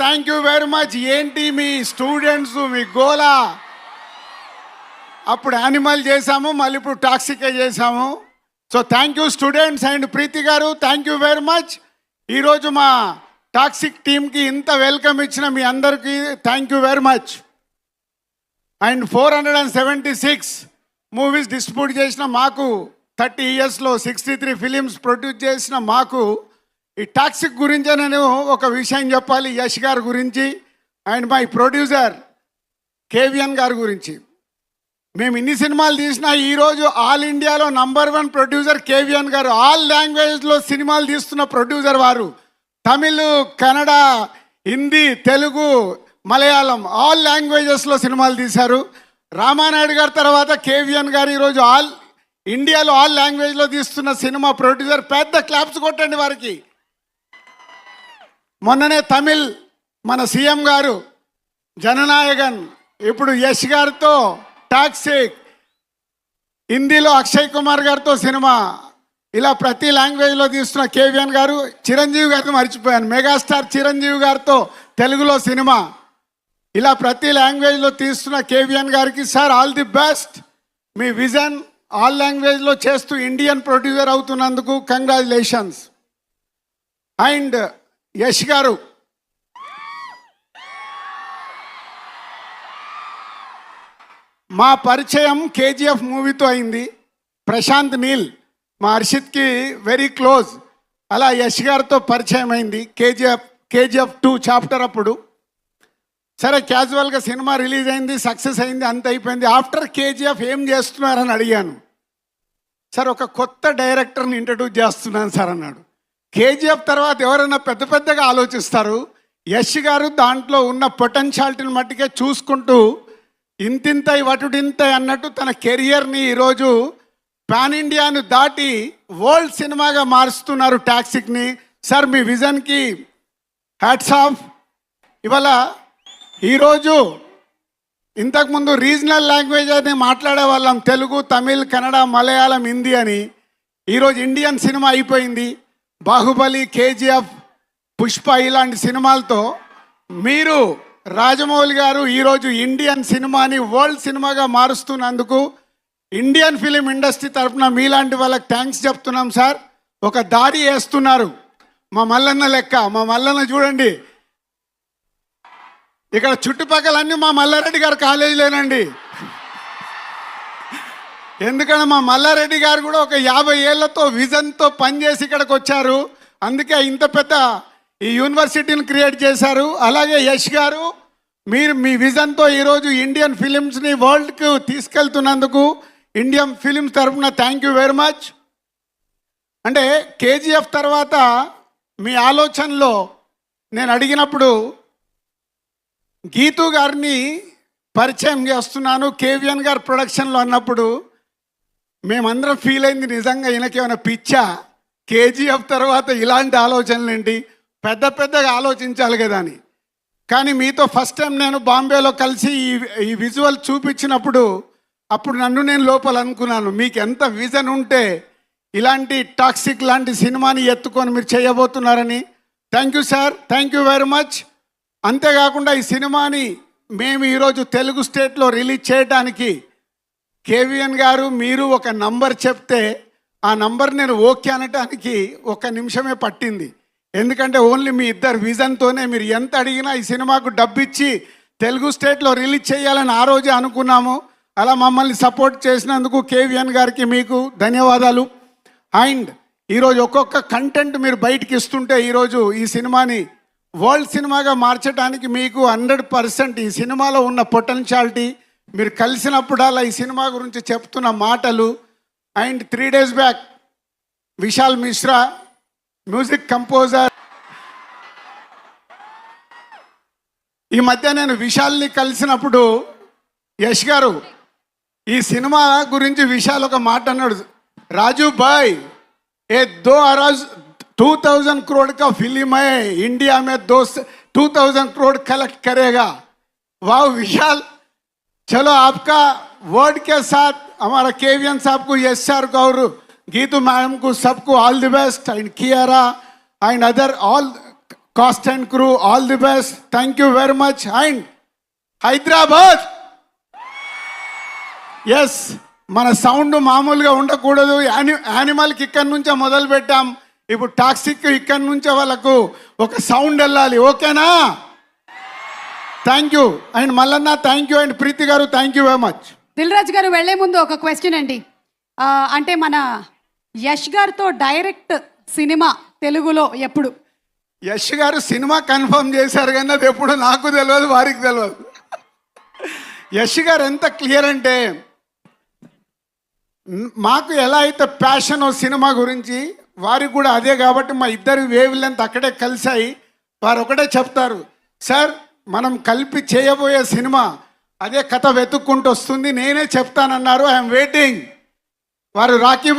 Thank you very much. ఏంటి మీ students మీ గోలా? అప్పుడు animal చేసాము, మళ్ళీ ఇప్పుడు టాక్సికే చేసాము. So thank you students. And Preethi గారు థ్యాంక్ యూ వెరీ మచ్. ఈరోజు మా టాక్సిక్ టీమ్కి ఇంత వెల్కమ్ ఇచ్చిన మీ అందరికీ thank you very much. And 476 movies distribute చేసిన మాకు, 30 ఇయర్స్లో 63 ఫిలిమ్స్ ప్రొడ్యూస్ చేసిన మాకు, ఈ టాక్సిక్ గురించి నేను ఒక విషయం చెప్పాలి. యష్ గారి గురించి అండ్ మై ప్రొడ్యూసర్ కేవిఎన్ గారి గురించి. మేము ఇన్ని సినిమాలు తీసినా ఈరోజు ఆల్ ఇండియాలో #1 ప్రొడ్యూసర్ కేవిఎన్ గారు. ఆల్ లాంగ్వేజ్లో సినిమాలు తీస్తున్న ప్రొడ్యూసర్ వారు. తమిళ్, కన్నడ, హిందీ, తెలుగు, మలయాళం ఆల్ లాంగ్వేజెస్లో సినిమాలు తీశారు. రామానాయుడు గారి తర్వాత కేవిఎన్ గారు ఈరోజు ఆల్ ఇండియాలో ఆల్ లాంగ్వేజ్లో తీస్తున్న సినిమా ప్రొడ్యూసర్. పెద్ద క్లాప్స్ కొట్టండి వారికి. మొన్ననే తమిళ్ మన సీఎం గారు జననాయకన్, ఇప్పుడు యష్ గారితో టాక్సిక్, హిందీలో అక్షయ్ కుమార్ గారితో సినిమా, ఇలా ప్రతి లాంగ్వేజ్లో తీస్తున్న కేవిఎన్ గారు. చిరంజీవి గారితో మర్చిపోయాను, మెగాస్టార్ చిరంజీవి గారితో తెలుగులో సినిమా, ఇలా ప్రతి లాంగ్వేజ్లో తీస్తున్న కేవిఎన్ గారికి సార్ ఆల్ ది బెస్ట్. మీ విజన్ ఆల్ లాంగ్వేజ్లో చేస్తూ ఇండియన్ ప్రొడ్యూసర్ అవుతున్నందుకు కంగ్రాచులేషన్స్. అండ్ యష్ గారు, మా పరిచయం కేజీఎఫ్ మూవీతో అయింది. ప్రశాంత్ నీల్ మా హర్షిత్కి వెరీ క్లోజ్. అలా యష్ గారితో పరిచయం అయింది కేజీఎఫ్ 2 చాప్టర్ అప్పుడు. సరే క్యాజువల్గా సినిమా రిలీజ్ అయింది, సక్సెస్ అయింది, అంత అయిపోయింది. ఆఫ్టర్ కేజీఎఫ్ ఏం చేస్తున్నారని అడిగాను. సార్ ఒక కొత్త డైరెక్టర్ని ఇంట్రడ్యూస్ చేస్తున్నాను సార్ అన్నాడు. కేజీఎఫ్ తర్వాత ఎవరైనా పెద్ద పెద్దగా ఆలోచిస్తారు. యష్ గారు దాంట్లో ఉన్న పొటెన్షియాలిటీని మట్టుకే చూసుకుంటూ ఇంతింతై వటుడింతై అన్నట్టు తన కెరియర్ని ఈరోజు పాన్ ఇండియాను దాటి వరల్డ్ సినిమాగా మారుస్తున్నారు టాక్సిక్ని. సార్ మీ విజన్కి హ్యాట్స్ ఆఫ్. ఇవాళ ఈరోజు ఇంతకుముందు రీజనల్ లాంగ్వేజ్ అని మాట్లాడే వాళ్ళం, తెలుగు, తమిళ్, కన్నడ, మలయాళం, హిందీ అని. ఈరోజు ఇండియన్ సినిమా అయిపోయింది. బాహుబలి, కేజీఎఫ్, పుష్ప ఇలాంటి సినిమాలతో మీరు రాజమౌళి గారు ఈరోజు ఇండియన్ సినిమాని వరల్డ్ సినిమాగా మారుస్తున్నందుకు ఇండియన్ ఫిలిం ఇండస్ట్రీ తరఫున మీలాంటి వాళ్ళకి థ్యాంక్స్ చెప్తున్నాం సార్. ఒక దారి వేస్తున్నారు మా మల్లన్న లెక్క. మా మల్లన్న చూడండి, ఇక్కడ చుట్టుపక్కలన్నీ మా మల్లారెడ్డి గారు కాలేజీలేనండి. ఎందుకంటే మా మల్లారెడ్డి గారు కూడా ఒక 50 ఏళ్లతో విజన్తో పనిచేసి ఇక్కడికి వచ్చారు. అందుకే ఇంత పెద్ద ఈ యూనివర్సిటీని క్రియేట్ చేశారు. అలాగే యష్ గారు, మీరు మీ విజన్తో ఈరోజు ఇండియన్ ఫిలిమ్స్ని వరల్డ్కు తీసుకెళ్తున్నందుకు ఇండియన్ ఫిలిమ్స్ తరఫున థ్యాంక్ యూ వెరీ మచ్. అంటే కేజీఎఫ్ తర్వాత మీ ఆలోచనలో నేను అడిగినప్పుడు గీతూ గారిని పరిచయం చేస్తున్నాను కేవిఎన్ గారు ప్రొడక్షన్లో అన్నప్పుడు మేమందరం ఫీల్ అయింది, నిజంగా ఈయనకేమైనా పిచ్చా, కేజీఎఫ్ తర్వాత ఇలాంటి ఆలోచనలు ఏంటి, పెద్ద పెద్దగా ఆలోచించాలి కదా అని. కానీ మీతో ఫస్ట్ టైం నేను బాంబేలో కలిసి ఈ విజువల్ చూపించినప్పుడు అప్పుడు నన్ను నేను లోపల అనుకున్నాను, మీకు ఎంత విజన్ ఉంటే ఇలాంటి టాక్సిక్ లాంటి సినిమాని ఎత్తుకొని మీరు చేయబోతున్నారని. Thank you sir, thank you very much. అంతేకాకుండా ఈ సినిమాని మేము ఈరోజు తెలుగు స్టేట్లో రిలీజ్ చేయడానికి కేవిఎన్ గారు మీరు ఒక నంబర్ చెప్తే ఆ నంబర్ నేను ఓకే అనటానికి 1 నిమిషమే పట్టింది. ఎందుకంటే ఓన్లీ మీ ఇద్దరు విజన్తోనే మీరు ఎంత అడిగినా ఈ సినిమాకు డబ్బు ఇచ్చి తెలుగు స్టేట్లో రిలీజ్ చేయాలని ఆ రోజే అనుకున్నాము. అలా మమ్మల్ని సపోర్ట్ చేసినందుకు కేవిఎన్ గారికి మీకు ధన్యవాదాలు. అండ్ ఈరోజు ఒక్కొక్క కంటెంట్ మీరు బయటికి ఇస్తుంటే ఈరోజు ఈ సినిమాని వరల్డ్ సినిమాగా మార్చడానికి మీకు 100% ఈ సినిమాలో ఉన్న పొటెన్షియాలిటీ, మీరు కలిసినప్పుడల్లా ఈ సినిమా గురించి చెప్తున్న మాటలు. And 3 days back Vishal Mishra music composer, ఈ మధ్య నేను విశాల్ని కలిసినప్పుడు యష్ గారు ఈ సినిమా గురించి విశాల్ ఒక మాట అన్నాడు, రాజు భాయ్ ఏ 2000 करोड़ का फिल्म है, इंडिया में 2000 करोड़ कलेक्ट करेगा. वाह विशाल, चलो आपका वर्ड के साथ हमारा केविएन साहब को, यश सर को और गीतू मैडम को सबको all the best. And Kiara and other all cast and crew all the best, thank you very much. And Hyderabad, yes, మన సౌండ్ మామూలుగా ఉండకూడదు. యానిమల్కి ఇక్కడి నుంచే మొదలు పెట్టాం, ఇప్పుడు టాక్సిక్ ఇక్కడి నుంచే వాళ్ళకు ఒక సౌండ్ వెళ్ళాలి. ఓకేనా? Thank you. And Mallanna thank you, and Preethi గారు thank you very much. Dil Raju garu వెళ్లే ముందు ఒక క్వశ్చన్ అండి. అంటే మన యష్ గారితో డైరెక్ట్ సినిమా తెలుగులో ఎప్పుడు? యష్ గారు సినిమా కన్ఫర్మ్ చేశారు కానీ అది ఎప్పుడు నాకు తెలియదు, వారికి తెలియదు. యష్ గారు ఎంత క్లియర్ అంటే, మాకు ఎలా అయితే ప్యాషన్ సినిమా గురించి వారికి కూడా అదే, కాబట్టి మా ఇద్దరు వేవ్ లెంత్ అక్కడే కలిసాయి. వారు ఒకటే చెప్తారు, సార్ మనం కలిపి చేయబోయే సినిమా అదే కథ వెతుక్కుంటూ వస్తుంది, నేనే చెప్తానన్నారు. I'm waiting. వారు రాఖీ